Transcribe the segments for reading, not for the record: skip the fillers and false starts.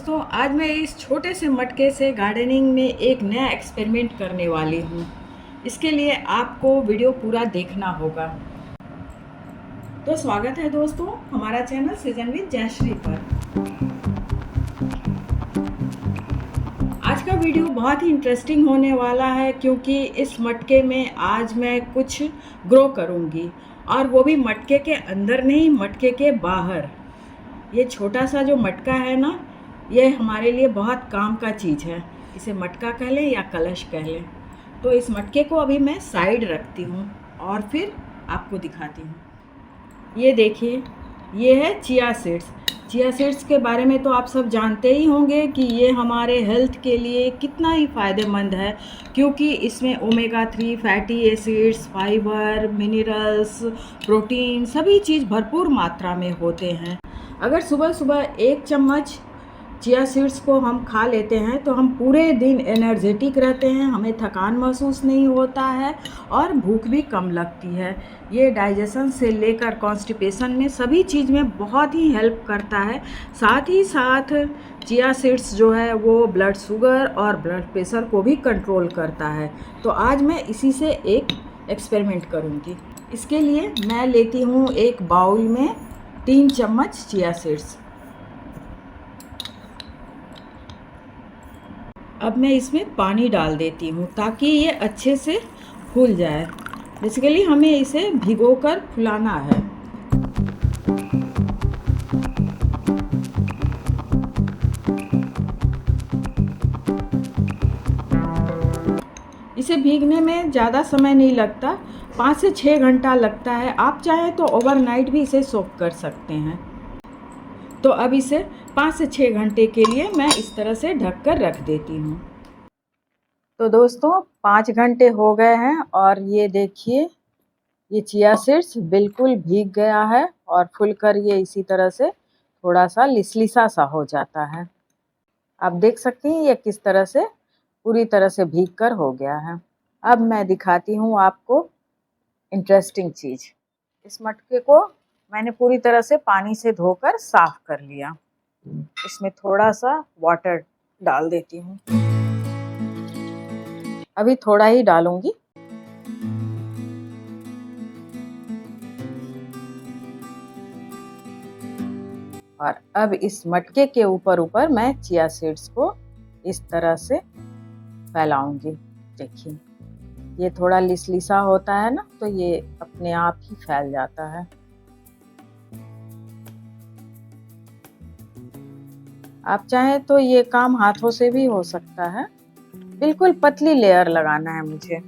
दोस्तों, आज मैं इस छोटे से मटके से गार्डनिंग में एक नया एक्सपेरिमेंट करने वाली हूँ। इसके लिए आपको वीडियो पूरा देखना होगा। तो स्वागत है दोस्तों हमारा चैनल सीजन विद जयश्री पर। आज का वीडियो बहुत ही इंटरेस्टिंग होने वाला है क्योंकि इस मटके में आज मैं कुछ ग्रो करूँगी, और वो भी मटके के अंदर नहीं, मटके के बाहर। ये छोटा सा जो मटका है ना, ये हमारे लिए बहुत काम का चीज़ है। इसे मटका कह लें या कलश कह लें। तो इस मटके को अभी मैं साइड रखती हूँ और फिर आपको दिखाती हूँ। ये देखिए, ये है चिया सीड्स। चिया सीड्स के बारे में तो आप सब जानते ही होंगे कि ये हमारे हेल्थ के लिए कितना ही फ़ायदेमंद है, क्योंकि इसमें omega 3 fatty acids, fibre, minerals, protein सभी चीज़ भरपूर मात्रा में होते हैं। अगर सुबह सुबह एक चम्मच चिया सीड्स को हम खा लेते हैं तो हम पूरे दिन एनर्जेटिक रहते हैं, हमें थकान महसूस नहीं होता है और भूख भी कम लगती है। ये डाइजेशन से लेकर कॉन्स्टिपेशन में सभी चीज़ में बहुत ही हेल्प करता है। साथ ही साथ चिया सीड्स जो है वो ब्लड शुगर और ब्लड प्रेशर को भी कंट्रोल करता है। तो आज मैं इसी से एक एक्सपेरिमेंट करूँगी। इसके लिए मैं लेती हूँ एक बाउल में 3 चम्मच चिया सीड्स। अब मैं इसमें पानी डाल देती हूँ ताकि ये अच्छे से फूल जाए। बेसिकली हमें इसे भिगोकर फुलाना है। इसे भीगने में ज़्यादा समय नहीं लगता, 5 से 6 घंटा लगता है। आप चाहें तो ओवरनाइट भी इसे सोक कर सकते हैं। तो अब इसे 5 से 6 घंटे के लिए मैं इस तरह से ढक कर रख देती हूँ। तो दोस्तों 5 घंटे हो गए हैं और ये देखिए, ये चिया सीड्स बिल्कुल भीग गया है और फूलकर ये इसी तरह से थोड़ा सा लिसलिसा सा हो जाता है। आप देख सकते हैं ये किस तरह से पूरी तरह से भीग कर हो गया है। अब मैं दिखाती हूँ आपको इंटरेस्टिंग चीज़। इस मटके को मैंने पूरी तरह से पानी से धोकर साफ कर लिया। इसमें थोड़ा सा वाटर डाल देती हूँ। अभी थोड़ा ही डालूंगी। और अब इस मटके के ऊपर मैं चिया सीड्स को इस तरह से फैलाऊंगी। देखिए, ये थोड़ा लिसलिसा होता है ना, तो ये अपने आप ही फैल जाता है। आप चाहें तो ये काम हाथों से भी हो सकता है। बिल्कुल पतली लेयर लगाना है मुझे।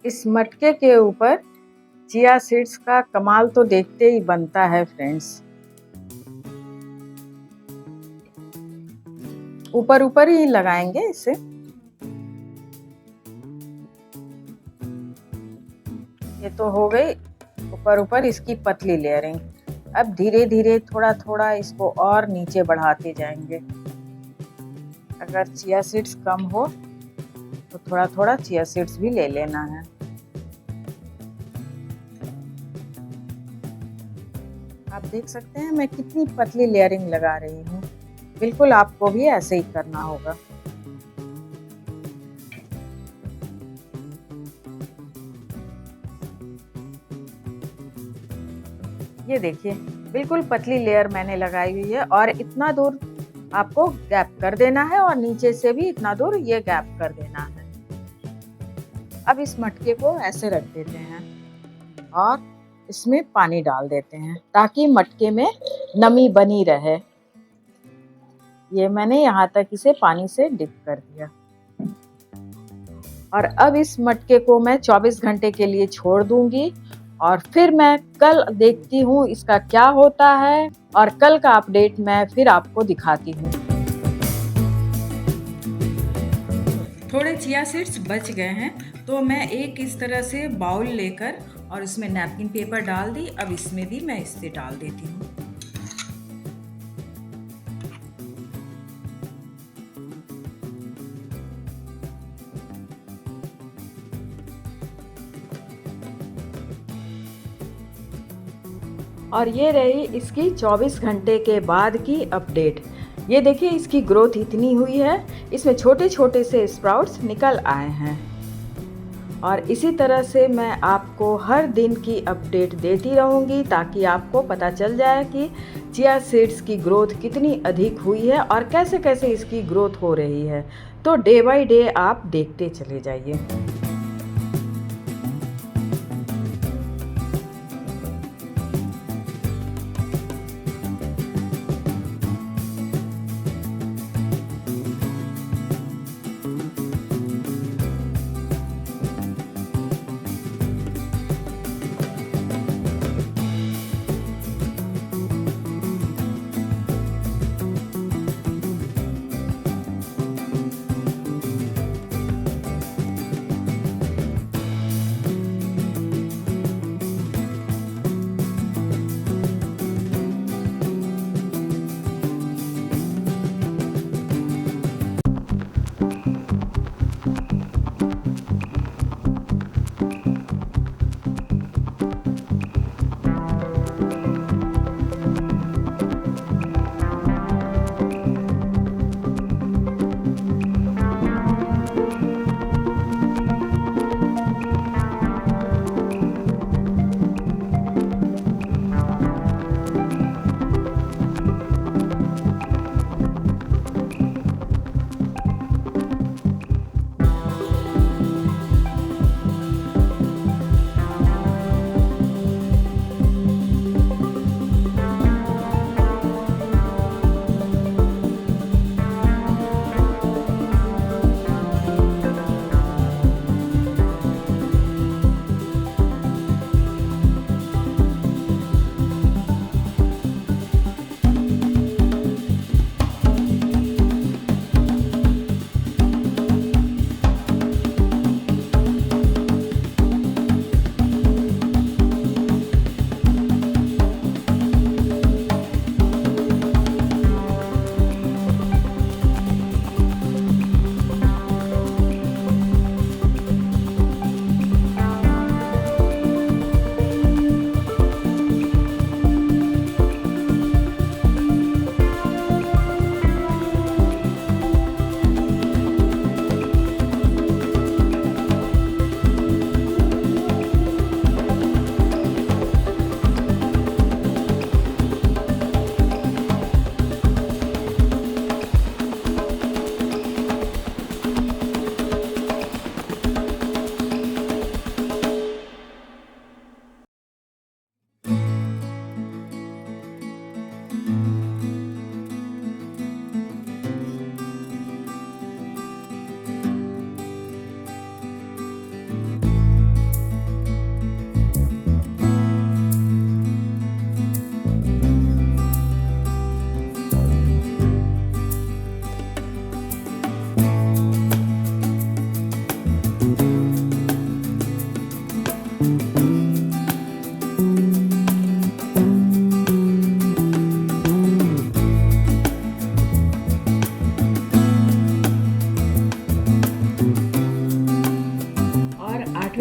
इस मटके के ऊपर चिया सीड्स का कमाल तो देखते ही बनता है फ्रेंड्स। ऊपर ऊपर ही लगाएंगे इसे। ये तो हो गई ऊपर ऊपर इसकी पतली लेयरिंग। अब धीरे धीरे थोड़ा थोड़ा इसको और नीचे बढ़ाते जाएंगे। अगर चिया सीड्स कम हो तो थोड़ा थोड़ा चिया सीड्स भी ले लेना है। आप देख सकते हैं मैं कितनी पतली लेयरिंग लगा रही हूँ। बिल्कुल आपको भी ऐसे ही करना होगा। ये देखिए, बिल्कुल पतली लेयर मैंने लगाई हुई है और इतना दूर आपको गैप कर देना है और नीचे से भी इतना दूर ये गैप कर देना है। अब इस मटके को ऐसे रख देते हैं और इसमें पानी डाल देते हैं ताकि मटके में नमी बनी रहे। ये मैंने यहाँ तक इसे पानी से डिप कर दिया। और अब इस मटके को मैं 24 घंटे के लिए छोड़ दूंगी और फिर मैं कल देखती हूँ इसका क्या होता है, और कल का अपडेट मैं फिर आपको दिखाती हूँ। थोड़े चिया सीड्स बच गए हैं तो मैं एक इस तरह से बाउल लेकर और इसमें नैपकिन पेपर डाल दी। अब इसमें भी मैं इसे डाल देती हूँ। और ये रही इसकी 24 घंटे के बाद की अपडेट। ये देखिए इसकी ग्रोथ इतनी हुई है, इसमें छोटे छोटे से स्प्राउट्स निकल आए हैं। और इसी तरह से मैं आपको हर दिन की अपडेट देती रहूँगी ताकि आपको पता चल जाए कि चिया सीड्स की ग्रोथ कितनी अधिक हुई है और कैसे कैसे इसकी ग्रोथ हो रही है। तो डे बाय डे आप देखते चले जाइए।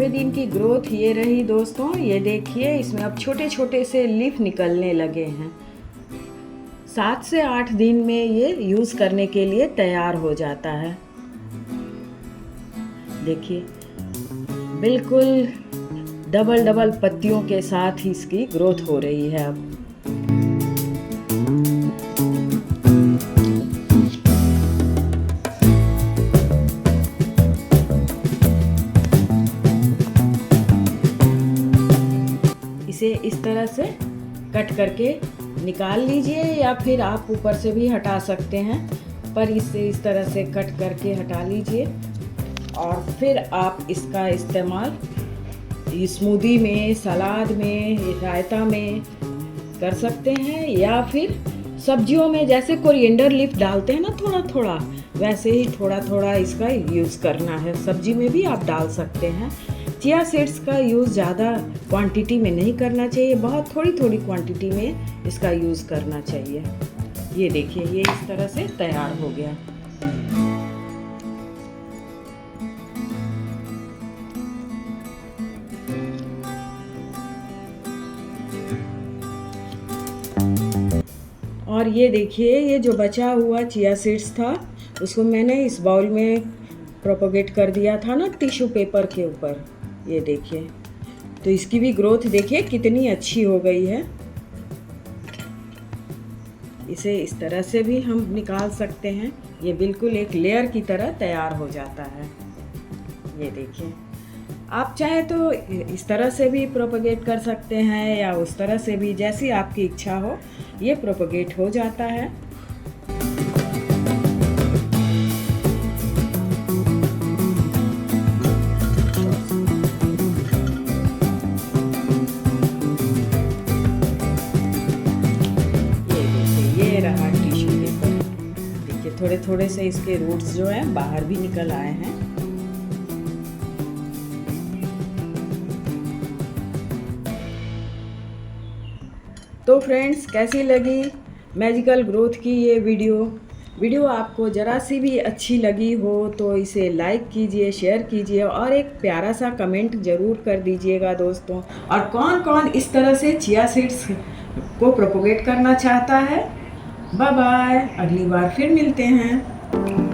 दिन की ग्रोथ ये रही दोस्तों। ये देखिए इसमें अब छोटे छोटे से लीफ निकलने लगे हैं। 7 से 8 दिन में ये यूज़ करने के लिए तैयार हो जाता है। देखिए बिल्कुल डबल डबल पत्तियों के साथ ही इसकी ग्रोथ हो रही है अब। इसे इस तरह से कट करके निकाल लीजिए या फिर आप ऊपर से भी हटा सकते हैं, पर इसे इस तरह से कट करके हटा लीजिए और फिर आप इसका इस्तेमाल स्मूदी में, सलाद में, रायता में कर सकते हैं या फिर सब्जियों में जैसे कोरिएंडर लीफ डालते हैं ना थोड़ा थोड़ा, वैसे ही थोड़ा थोड़ा इसका यूज़ करना है। सब्जी में भी आप डाल सकते हैं। चिया सीड्स का यूज़ ज़्यादा क्वांटिटी में नहीं करना चाहिए, बहुत थोड़ी थोड़ी क्वांटिटी में इसका यूज़ करना चाहिए। ये देखिए ये इस तरह से तैयार हो गया। और ये देखिए, ये जो बचा हुआ चिया सीड्स था उसको मैंने इस बाउल में प्रोपोगेट कर दिया था ना, टिश्यू पेपर के ऊपर। ये देखिए, तो इसकी भी ग्रोथ देखिए कितनी अच्छी हो गई है। इसे इस तरह से भी हम निकाल सकते हैं, ये बिल्कुल एक लेयर की तरह तैयार हो जाता है। ये देखिए, आप चाहे तो इस तरह से भी प्रोपोगेट कर सकते हैं या उस तरह से भी, जैसी आपकी इच्छा हो ये प्रोपोगेट हो जाता है। ये रहा टिश्यू पेपर। देखिए, थोड़े थोड़े से इसके रूट्स जो हैं बाहर भी निकल आए हैं। तो फ्रेंड्स, कैसी लगी मैजिकल ग्रोथ की ये वीडियो आपको ज़रा सी भी अच्छी लगी हो तो इसे लाइक कीजिए, शेयर कीजिए और एक प्यारा सा कमेंट ज़रूर कर दीजिएगा दोस्तों। और कौन कौन इस तरह से चिया सीड्स को प्रोपोगेट करना चाहता है। बाय बाय, अगली बार फिर मिलते हैं।